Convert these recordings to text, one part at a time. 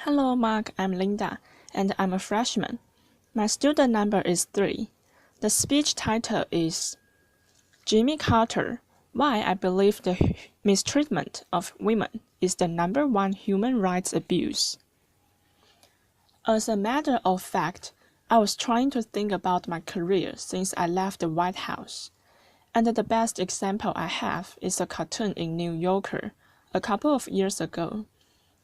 Hello, Mark. I'm Linda, and I'm a freshman. My student number is 3. The speech title is Jimmy Carter: Why I Believe the Mistreatment of Women is the #1 human rights abuse. As a matter of fact, I was trying to think about my career since I left the White House, and the best example I have is a cartoon in New Yorker a couple of years ago.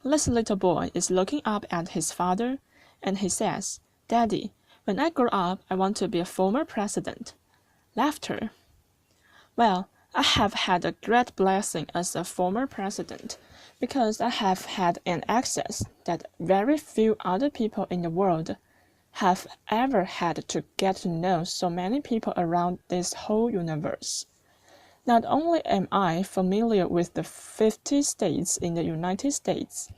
This little boy is looking up at his father, and he says, "Daddy, when I grow up, I want to be a former president." Laughter. Well, I have had a great blessing as a former president because I have had an access that very few other people in the world have ever had to get to know so many people around this whole universe. Not only am I familiar with the 50 states in the United States,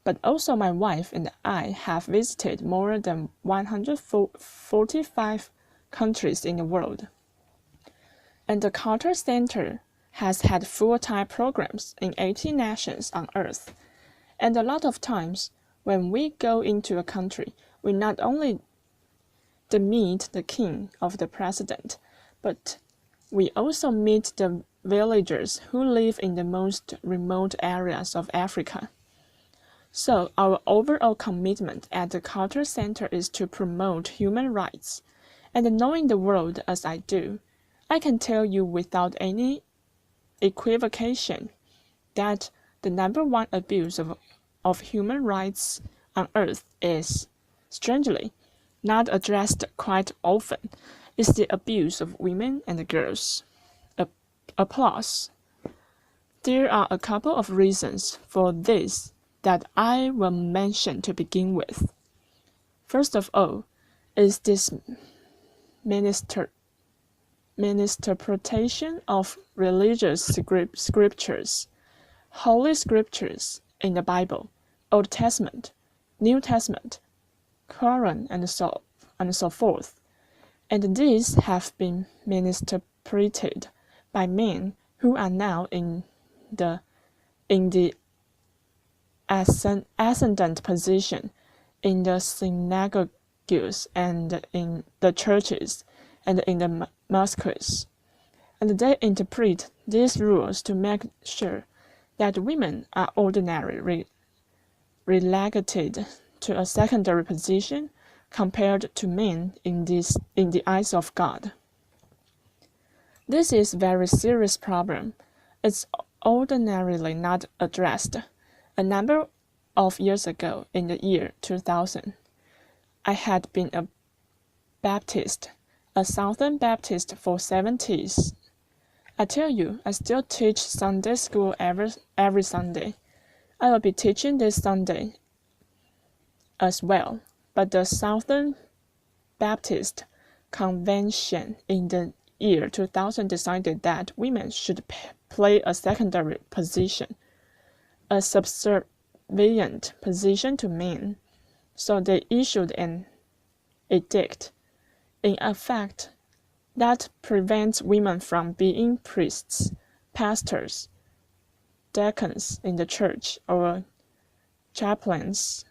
but also my wife and I have visited more than 145 countries in the world. And the Carter Center has had full-time programs in 80 nations on Earth. And a lot of times, when we go into a country, we not only meet the king of the president, but we also meet the villagers who live in the most remote areas of Africa. So our overall commitment at the Carter Center is to promote human rights. And knowing the world as I do, I can tell you without any equivocation that the #1 abuse of human rights on earth is, strangely, not addressed quite often, is the abuse of women and girls. Applause. There are a couple of reasons for this that I will mention to begin with. First of all, is this misinterpretation of religious scriptures, holy scriptures in the Bible, Old Testament, New Testament, Quran, and so forth. And these have been misinterpreted by men who are now in the ascendant position in the synagogues and in the churches and in the mosques. And they interpret these rules to make sure that women are ordinarily relegated to a secondary position compared to men in the eyes of God. This is a very serious problem. It's ordinarily not addressed. A number of years ago, in the year 2000, I had been a Baptist, a Southern Baptist for 70s. I tell you, I still teach Sunday school every Sunday. I will be teaching this Sunday as well, but the Southern Baptist Convention in the year 2000 decided that women should play a secondary position, a subservient position to men, so they issued an edict, in effect, that prevents women from being priests, pastors, deacons in the church, or chaplains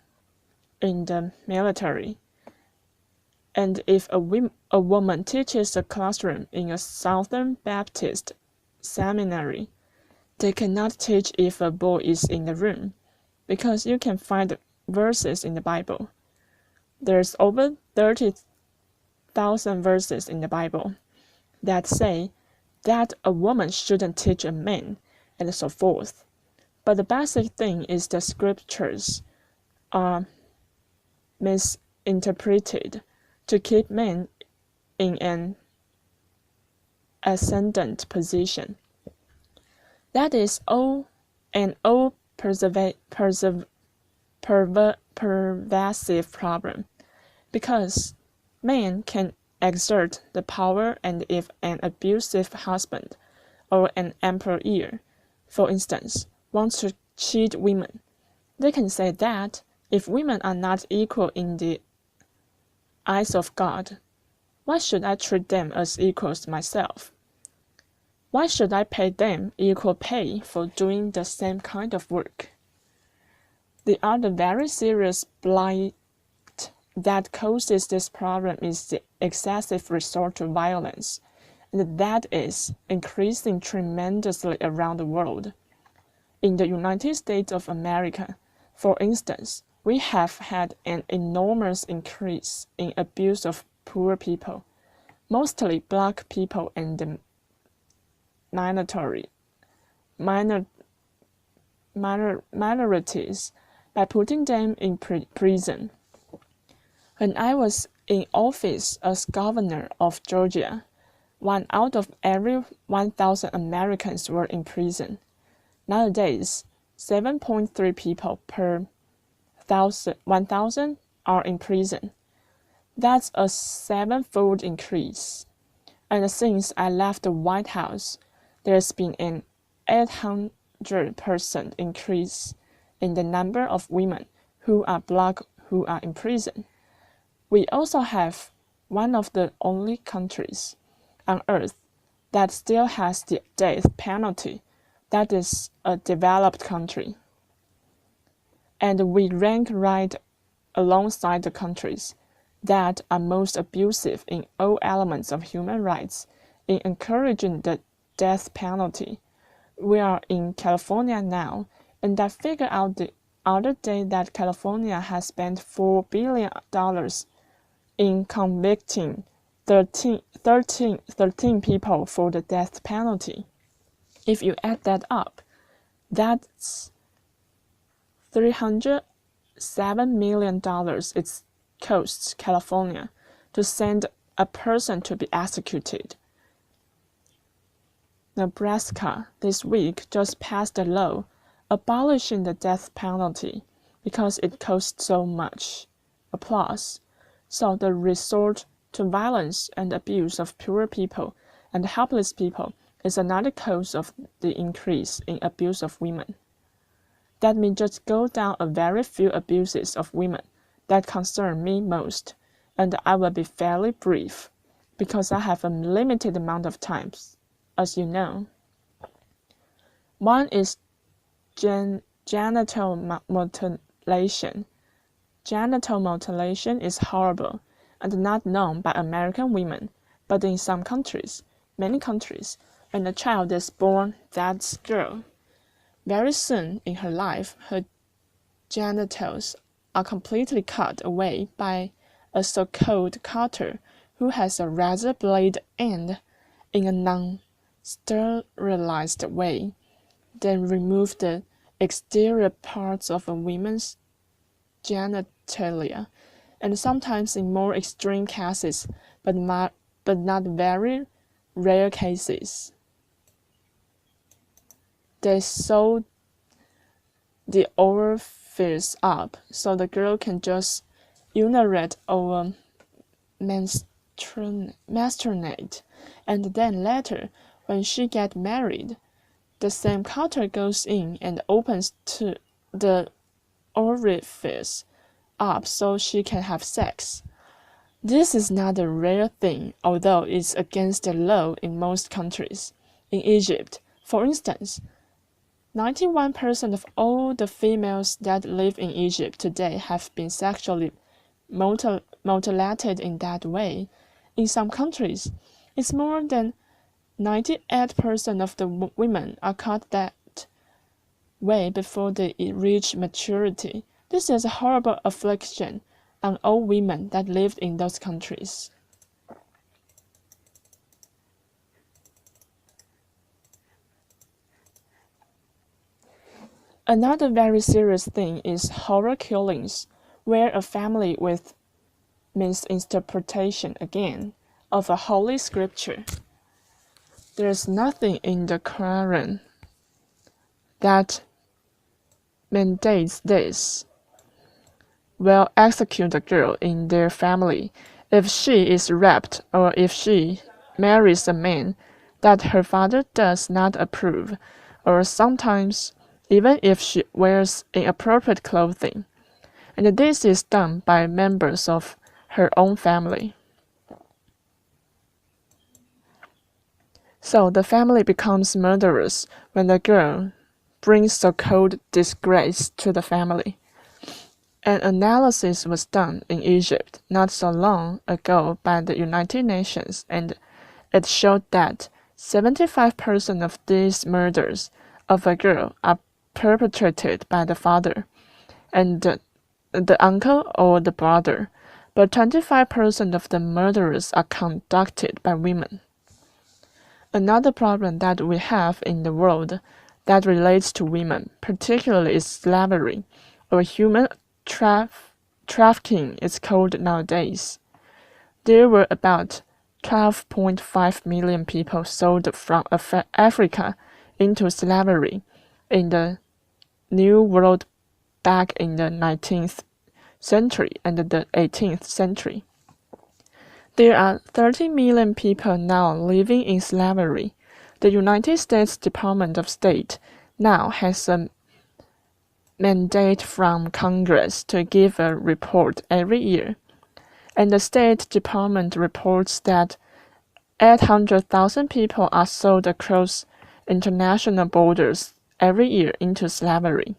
in the military. And if a woman teaches a classroom in a Southern Baptist seminary, they cannot teach if a boy is in the room, because you can find verses in the Bible. There's over 30,000 verses in the Bible that say that a woman shouldn't teach a man, and so forth. But the basic thing is the scriptures are misinterpreted to keep men in an ascendant position. That is an old pervasive problem, because men can exert the power, and if an abusive husband or an employer, for instance, wants to cheat women, they can say that if women are not equal in the eyes of God, why should I treat them as equals myself? Why should I pay them equal pay for doing the same kind of work? The other very serious blight that causes this problem is the excessive resort to violence, and that is increasing tremendously around the world. In the United States of America, for instance, we have had an enormous increase in abuse of poor people, mostly black people and the minorities, by putting them in prison. When I was in office as governor of Georgia, 1 out of every 1,000 Americans were in prison. Nowadays, 7.3 people per 1,000 are in prison. That's a 7-fold increase. And since I left the White House, there's been an 800% increase in the number of women who are black who are in prison. We also have one of the only countries on earth that still has the death penalty. That is a developed country. And we rank right alongside the countries that are most abusive in all elements of human rights in encouraging the death penalty. We are in California now, and I figured out the other day that California has spent $4 billion in convicting 13 people for the death penalty. If you add that up, that's $307 million it costs California to send a person to be executed. Nebraska this week just passed a law abolishing the death penalty because it costs so much. Applause. So the resort to violence and abuse of poor people and helpless people is another cause of the increase in abuse of women. Let me just go down a very few abuses of women that concern me most, and I will be fairly brief, because I have a limited amount of time, as you know. One is genital mutilation. Genital mutilation is horrible and not known by American women, but in some countries, many countries, when a child is born, that's girl. Very soon in her life, her genitals are completely cut away by a so-called cutter who has a razor blade end in a non-sterilized way, then remove the exterior parts of a woman's genitalia, and sometimes in more extreme cases, but not very rare cases, they sew the orifice up so the girl can just urinate or menstruate, and then later, when she gets married, the same cutter goes in and opens to the orifice up so she can have sex. This is not a rare thing, although it's against the law in most countries. In Egypt, for instance, 91% of all the females that live in Egypt today have been sexually mutilated in that way. In some countries, it's more than 98% of the women are cut that way before they reach maturity. This is a horrible affliction on all women that lived in those countries. Another very serious thing is horror killings, where a family with misinterpretation again of a holy scripture. There is nothing in the Quran that mandates this will execute a girl in their family if she is raped or if she marries a man that her father does not approve, or sometimes even if she wears inappropriate clothing, and this is done by members of her own family. So the family becomes murderous when the girl brings so-called disgrace to the family. An analysis was done in Egypt not so long ago by the United Nations, and it showed that 75% of these murders of a girl are perpetrated by the father and the uncle or the brother, but 25% of the murders are conducted by women. Another problem that we have in the world that relates to women, particularly, is slavery, or human trafficking is called nowadays. There were about 12.5 million people sold from Africa into slavery in the New World back in the 19th century and the 18th century. There are 30 million people now living in slavery. The United States Department of State now has a mandate from Congress to give a report every year, and the State Department reports that 800,000 people are sold across international borders every year into slavery,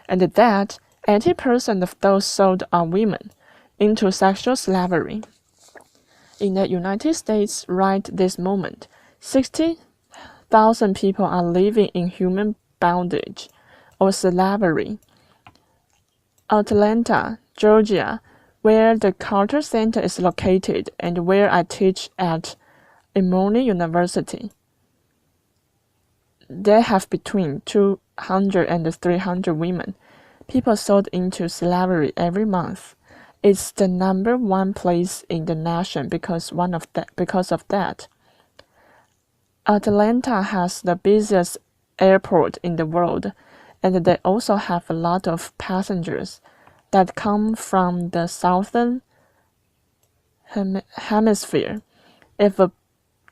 and that 80% of those sold are women into sexual slavery. In the United States right this moment, 60,000 people are living in human bondage or slavery. Atlanta, Georgia, where the Carter Center is located and where I teach at Emory University, they have between 200 and 300 women, people sold into slavery every month. It's the #1 place in the nation because of that. Atlanta has the busiest airport in the world, and they also have a lot of passengers that come from the southern hemisphere. If a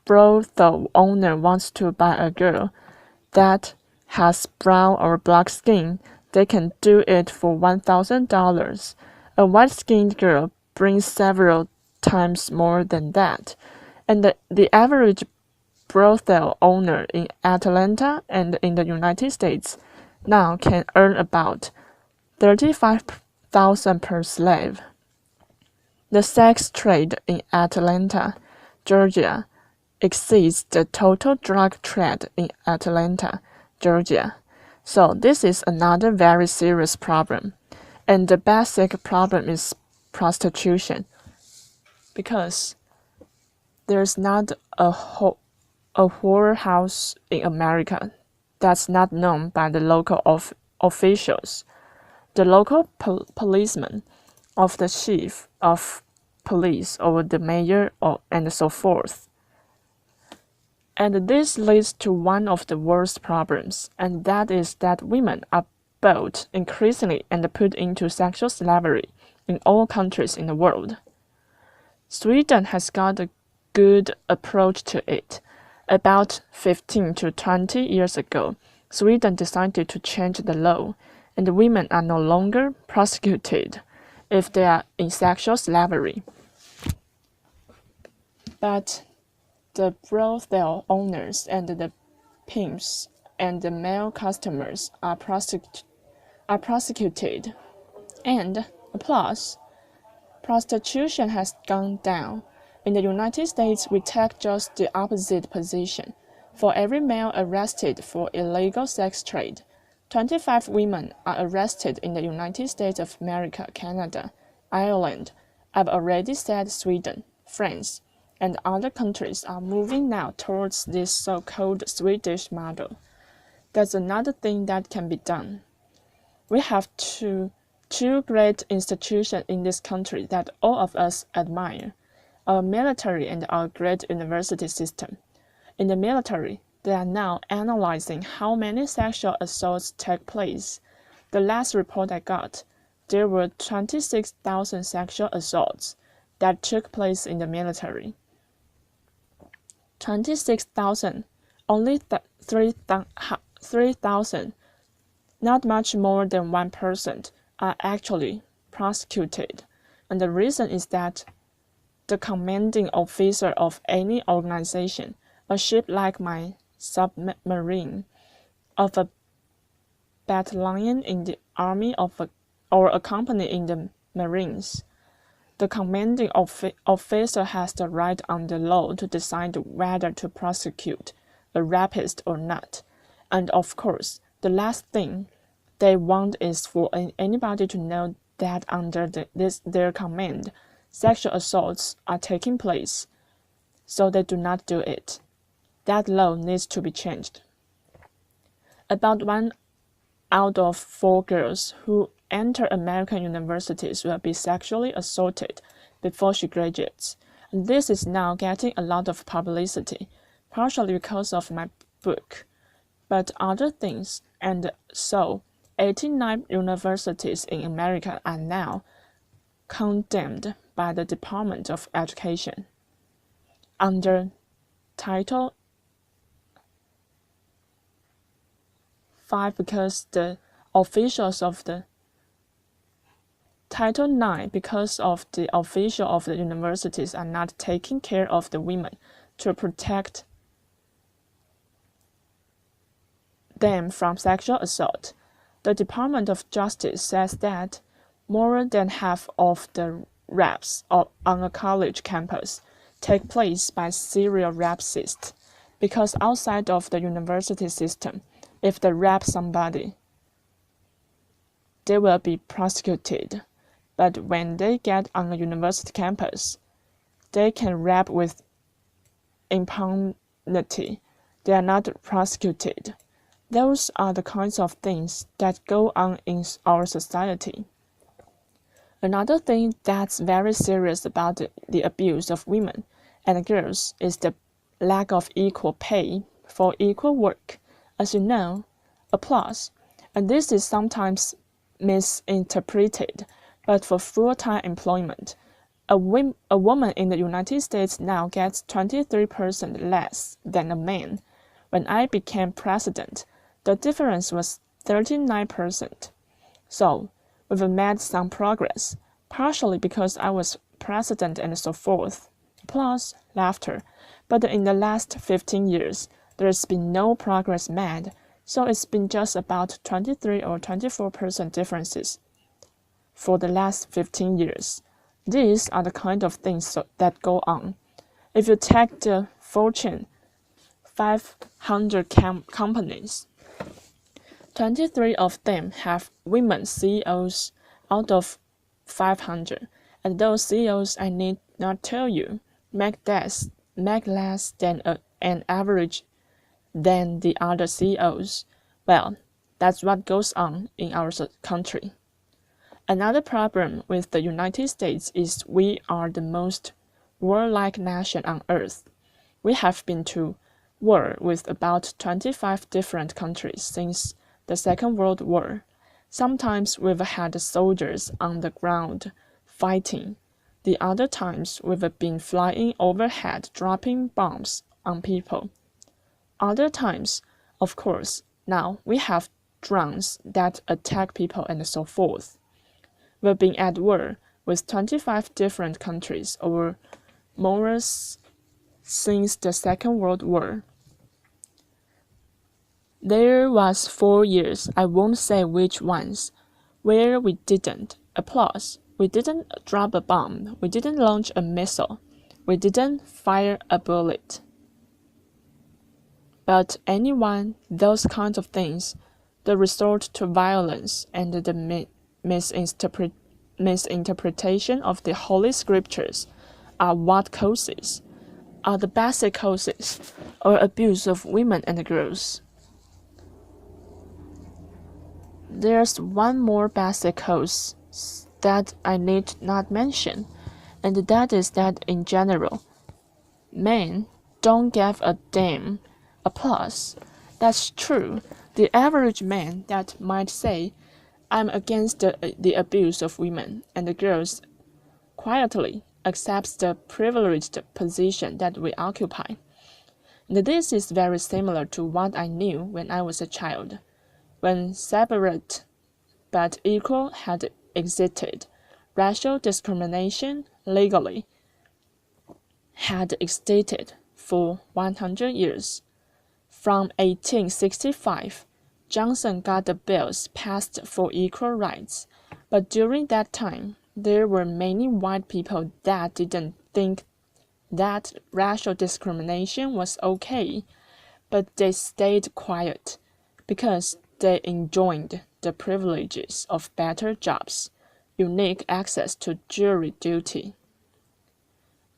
brothel owner wants to buy a girl that has brown or black skin, they can do it for $1,000. A white-skinned girl brings several times more than that, and the average brothel owner in Atlanta and in the United States now can earn about $35,000 per slave. The sex trade in Atlanta, Georgia, exceeds the total drug trade in Atlanta, Georgia. So this is another very serious problem. And the basic problem is prostitution, because there's not a whorehouse in America that's not known by the local officials, the local policeman, of the chief of police, or the mayor, and so forth. And this leads to one of the worst problems, and that is that women are bought increasingly and put into sexual slavery in all countries in the world. Sweden has got a good approach to it. About 15 to 20 years ago, Sweden decided to change the law, and women are no longer prosecuted if they are in sexual slavery. But the brothel owners and the pimps and the male customers are prosecuted, and applause. Prostitution has gone down. In the United States, we take just the opposite position. For every male arrested for illegal sex trade, 25 women are arrested in the United States of America, Canada, Ireland. I've already said Sweden, France, and other countries are moving now towards this so-called Swedish model. That's another thing that can be done. We have two great institutions in this country that all of us admire: our military and our great university system. In the military, they are now analyzing how many sexual assaults take place. The last report I got, there were 26,000 sexual assaults that took place in the military. 26,000, only 3,000, not much more than 1%, are actually prosecuted. And the reason is that the commanding officer of any organization, a ship like my submarine, of a battalion in the army, or or a company in the Marines. The commanding officer has the right under law to decide whether to prosecute a rapist or not. And of course, the last thing they want is for anybody to know that under their command, sexual assaults are taking place, so they do not do it. That law needs to be changed. About 1 out of 4 girls who enter American universities will be sexually assaulted before she graduates. And this is now getting a lot of publicity, partially because of my book, but other things. And so, 89 universities in America are now condemned by the Department of Education under Title 5 because the officials of the Title 9 because of the officials of the universities are not taking care of the women to protect them from sexual assault. The Department of Justice says that more than half of the rapes on a college campus take place by serial rapists, because outside of the university system, if they rape somebody, they will be prosecuted. But when they get on a university campus, they can rape with impunity. They are not prosecuted. Those are the kinds of things that go on in our society. Another thing that's very serious about the abuse of women and girls is the lack of equal pay for equal work. As you know, applause, and this is sometimes misinterpreted, but for full-time employment, a woman in the United States now gets 23% less than a man. When I became president, the difference was 39%. So, we've made some progress, partially because I was president and so forth. Applause, laughter. But in the last 15 years, there's been no progress made, so it's been just about 23 or 24% differences for the last 15 years. These are the kind of things that go on. If you take the Fortune 500 companies, 23 of them have women CEOs out of 500, and those CEOs, I need not tell you, make less than an average than the other CEOs. Well, that's what goes on in our country. Another problem with the United States is we are the most warlike nation on earth. We have been to war with about 25 different countries since the Second World War. Sometimes we've had soldiers on the ground fighting. The other times we've been flying overhead dropping bombs on people. Other times, of course, now we have drones that attack people and so forth. We've been at war with 25 different countries over more since the Second World War. There was 4 years, I won't say which ones, where we didn't applause. We didn't drop a bomb. We didn't launch a missile. We didn't fire a bullet. But anyone, those kinds of things, the resort to violence and the misinterpretation of the Holy Scriptures are what causes, are the basic causes, or abuse of women and girls. There's one more basic cause that I need not mention, and that is that in general, men don't give a damn. Applause. That's true. The average man that might say, I'm against the abuse of women and the girls, quietly accepts the privileged position that we occupy. And this is very similar to what I knew when I was a child. When separate but equal had existed, racial discrimination legally had existed for 100 years. From 1865, Johnson got the bills passed for equal rights, But during that time, there were many white people that didn't think that racial discrimination was okay, but they stayed quiet because they enjoyed the privileges of better jobs, unique access to jury duty,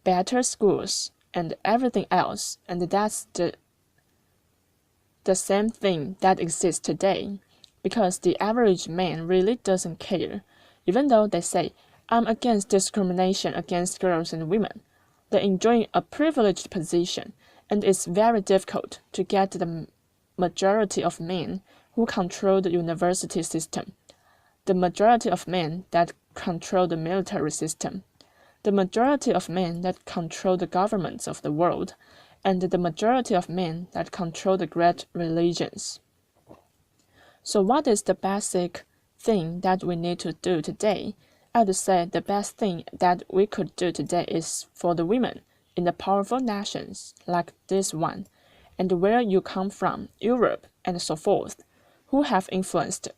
better schools, and everything else, and that's the same thing that exists today, because the average man really doesn't care, even though they say, I'm against discrimination against girls and women. They enjoy a privileged position, and it's very difficult to get the majority of men who control the university system, the majority of men that control the military system, the majority of men that control the governments of the world, and the majority of men that control the great religions. So what is the basic thing that we need to do today? I would say the best thing that we could do today is for the women in the powerful nations like this one, and where you come from, Europe and so forth, who have influenced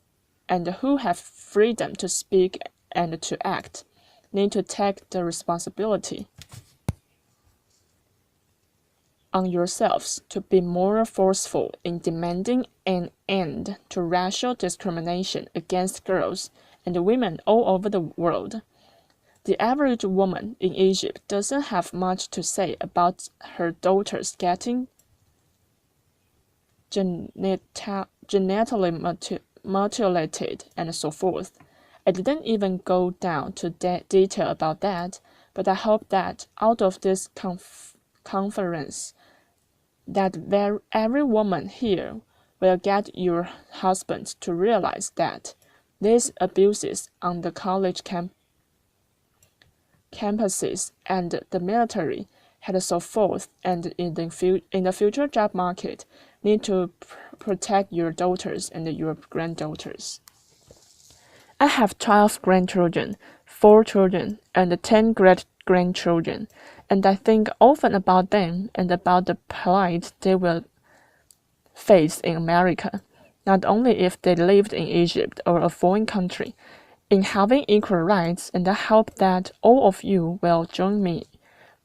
and who have freedom to speak and to act, need to take the responsibility on yourselves to be more forceful in demanding an end to racial discrimination against girls and women all over the world. The average woman in Egypt doesn't have much to say about her daughters getting genetically mutilated and so forth. I didn't even go down to detail about that, but I hope that out of this conference, that every woman here will get your husband to realize that these abuses on the college campuses and the military and so forth, and in the future job market, need to protect your daughters and your granddaughters. I have 12 grandchildren, 4 children, and 10 great-grandchildren, and I think often about them and about the plight they will face in America, not only if they lived in Egypt or a foreign country, in having equal rights, and I hope that all of you will join me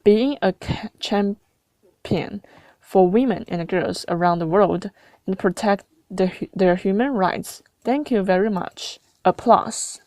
being a champion for women and girls around the world and protect their human rights. Thank you very much. Applause.